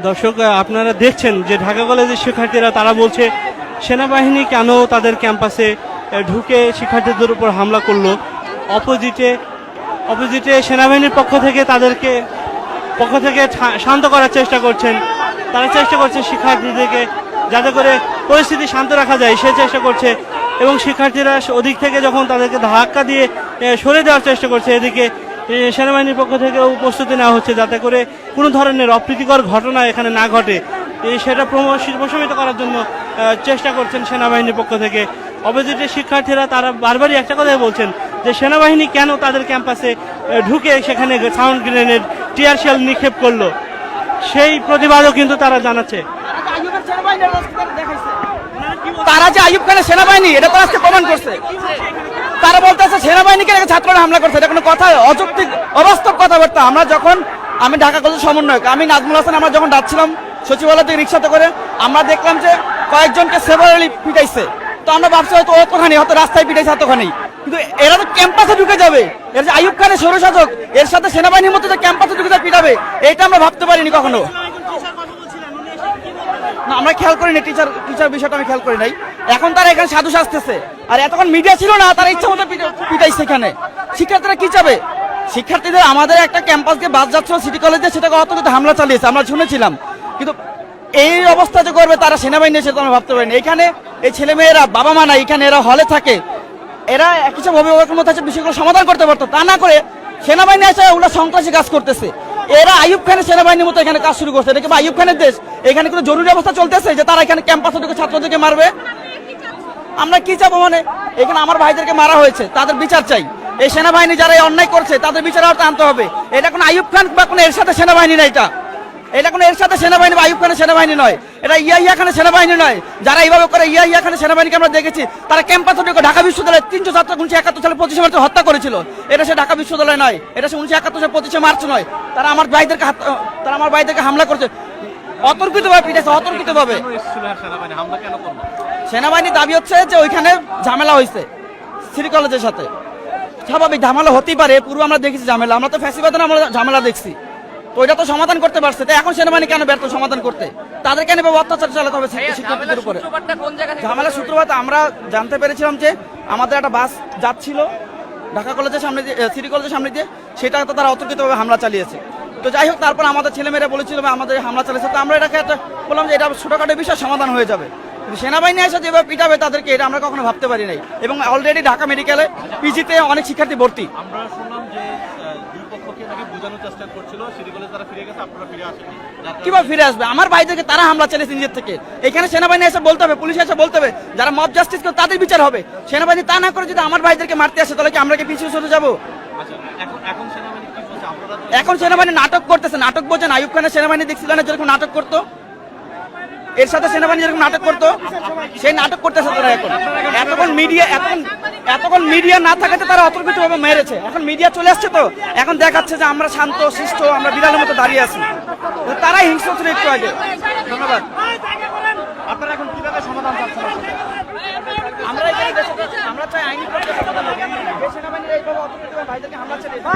দর্শক, আপনারা দেখছেন যে ঢাকা কলেজের শিক্ষার্থীরা তারা বলছে সেনাবাহিনী কেন তাদের ক্যাম্পাসে ঢুকে শিক্ষার্থীদের উপর হামলা করলো। অপোজিটে সেনাবাহিনীর পক্ষ থেকে শান্ত করার চেষ্টা করছেন। তারা চেষ্টা করছে শিক্ষার্থীদেরকে যাতে করে পরিস্থিতি শান্ত রাখা যায় সে চেষ্টা করছে, এবং শিক্ষার্থীরা ওদিক থেকে যখন তাদেরকে ধাক্কা দিয়ে সরে দেওয়ার চেষ্টা করছে, এদিকে সেনাবাহিনীর পক্ষ থেকেও প্রস্তুতি নেওয়া হচ্ছে যাতে করে কোনো ধরনের অপ্রীতিকর ঘটনা এখানে না ঘটে, সেটা প্রশমিত করার জন্য চেষ্টা করছেন সেনাবাহিনীর পক্ষ থেকে। অপোজিটের শিক্ষার্থীরা তারা বারবারই একটা কথাই বলছেন যে সেনাবাহিনী কেন তাদের ক্যাম্পাসে ঢুকে সেখানে সাউন্ড গ্রেনেড, টিয়ার শেল নিক্ষেপ করলো, সেই প্রতিবাদও কিন্তু তারা জানাচ্ছে। তারা যে আইয়ুব খানের সেনাবাহিনী এটা তো আজকে প্রমাণ করছে। তারা বলতেছে সেনাবাহিনীকে ছাত্ররা হামলা করছে, এটা কোনো কথা? অযৌক্তিক অবাস্তব কথাবার্তা। আমি ঢাকা কলেজের সমন্বয়ক, আমি নাজমুল হাসান, আমরা যখন যাচ্ছিলাম সচিবালয় থেকে রিক্সাতে করে, আমরা দেখলাম যে কয়েকজনকে সেভারালি পিটাইছে। তো আমরা ভাবছি হয়তো অতখানি, হয়তো রাস্তায় পিটাইছে এতখানি, কিন্তু এরা তো ক্যাম্পাসে ঢুকে যাবে। এর যে আইয়ুব খানের সৌরশাসক, এর সাথে সেনাবাহিনীর মধ্যে যে ক্যাম্পাসে ঢুকে যাবে পিটাবে, এটা আমরা ভাবতে পারিনি কখনো। না, আমরা খেয়াল করিনি, টিচার বিষয়টা আমি খেয়াল করি নাই। এখন তারা এখানে সাধু সাজতেছে, আর এতক্ষণ মিডিয়া ছিল না, তারা ইচ্ছা মতো পিটাইছে এখানে। শিক্ষার্থীরা কি চাবে? শিক্ষার্থীদের আমাদের একটা ক্যাম্পাস দিয়ে বাস যাচ্ছিল সিটি কলেজে, সেটাকে অতর্কিত হামলা চালিয়েছে, আমরা শুনেছিলাম। কিন্তু এই অবস্থা যে করবে তারা সেনাবাহিনী, সেটা আমরা ভাবতে পারিনি। এখানে এই ছেলেমেয়েরা বাবা মা নাই, এখানে এরা হলে থাকে, এরা কিছু অভিভাবকের মধ্যে বিষয়গুলো সমাধান করতে পারতো, তা না করে সেনাবাহিনী এসে ওরা সন্ত্রাসী কাজ করতেছে। এরা আইয়ুব খানের সেনাবাহিনীর মতো এখানে কাজ শুরু করছে। এটা কি আইয়ুব খানের দেশ? এখানে কোনো জরুরি অবস্থা চলতেছে যে তারা এখানে ক্যাম্পাসে ঢুকে ছাত্রদেরকে মারবে? আমরা কি চাবো? মানে এখানে আমার ভাইদেরকে মারা হয়েছে, তাদের বিচার চাই। এই সেনাবাহিনী যারা এই অন্যায় করছে তাদের বিচার আওতায় আনতে হবে। এটা কোনো আইয়ুব খান বা কোনো এর সাথে সেনাবাহিনী না, এটা কোনো এর সাথে সেনাবাহিনী বা আইয়ুব খানের সেনাবাহিনী নয়, এটা ইয়া খানের সেনাবাহিনী নয়। যারা এইভাবে করে ইয়া খানের সেনাবাহিনীকে আমরা দেখেছি, তারা ক্যাম্পাসে ঢুকে ঢাকা বিশ্ববিদ্যালয়ে 300 ছাত্র 1971 সালে 25 মার্চে হত্যা করেছিল। এটা সে ঢাকা বিশ্ববিদ্যালয় নয়, এটা সে 1971 সালে 25 মার্চ নয়। তারা আমার ভাইদেরকে হামলা করছে অতর্কিতভাবে, পিটাইছে অতর্কিতভাবে। সেনাবাহিনীর দাবি হচ্ছে যে ওইখানে ঝামেলা হয়েছে সিটি কলেজের সাথে। স্বাভাবিক, ঝামেলা হতেই পারে, পূর্ব আমরা দেখেছি ঝামেলা, আমরা তো ফ্যাসিবাদে আমরা ঝামেলা দেখছি, তো এটা তো সমাধান করতে পারছে। তো এখন সেনাবাহিনী কেন ব্যর্থ সমাধান করতে? তাদের কেন অত্যাচার চালাতে হবে শিক্ষার্থীদের উপরে? ঝামেলার সূত্রপাত আমরা জানতে পেরেছিলাম যে আমাদের একটা বাস যাচ্ছিল ঢাকা কলেজের সামনে দিয়ে, সিটি কলেজের সামনে দিয়ে, সেটা তো তারা অতর্কিতভাবে হামলা চালিয়েছে। তো যাই হোক, তারপর আমাদের ছেলেমেয়েরা বলেছিল আমাদের হামলা চালিয়েছে, তো আমরা এটাকে বললাম যে এটা ছোটখাটো বিষয়, সমাধান হয়ে যাবে। কিন্তু সেনাবাহিনী এসে যেভাবে পিটাবে তাদেরকে, এটা আমরা কখনো ভাবতে পারি নাই। এবং অলরেডি ঢাকা মেডিকেলে পিজিতে অনেক শিক্ষার্থী ভর্তি। আমরা শুনলাম যে দুই পক্ষকে নাকি বোঝানোর চেষ্টা করছিল, সিটি কলেজ তারা ফিরে গেছে, আপনারা ফিরে আসেননি। কিভাবে ফিরে আসবে? আমার ভাইদেরকে তারা হামলা চালিয়েছে নিজের থেকে। এখানে সেনাবাহিনী এসে বলতে হবে, পুলিশ এসে বলতে হবে, যারা মব জাস্টিস করে তাদের বিচার হবে। সেনাবাহিনী তা না করে যদি আমার ভাইদেরকে মারতে আসে, তাহলে কি আমরা কি পিছিয়ে সরে যাবো? এখন সেনাবাহিনী নাটক করতেছে। নাটক বোঝেন? আইয়ুব খানের সেনাবাহিনী দেখছিলেন যেরকম নাটক করতো, এর সাথে সেনাবাহিনী যেরকম নাটক করতো, সেই নাটক করতেছে তারা। এখন এতক্ষণ মিডিয়া না থাকাতে তারা অতর্কিতভাবে মেরেছে। এখন মিডিয়া চলে আসছে, তো এখন দেখাচ্ছে যে আমরা শান্ত শিষ্ট, আমরা বিড়ালের মতো দাঁড়িয়ে আছি। তারাই হিংস্র ছিল একটু আগে। ধন্যবাদ। আপনারা এখন কিভাবে সমাধান চাচ্ছেন? আমরা চাই আইনি পর্যায়ে সমাধান হবে। সেনাবাহিনী এইভাবে অতর্কিতভাবে ভাইদেরকে হামলা চালিয়েছে।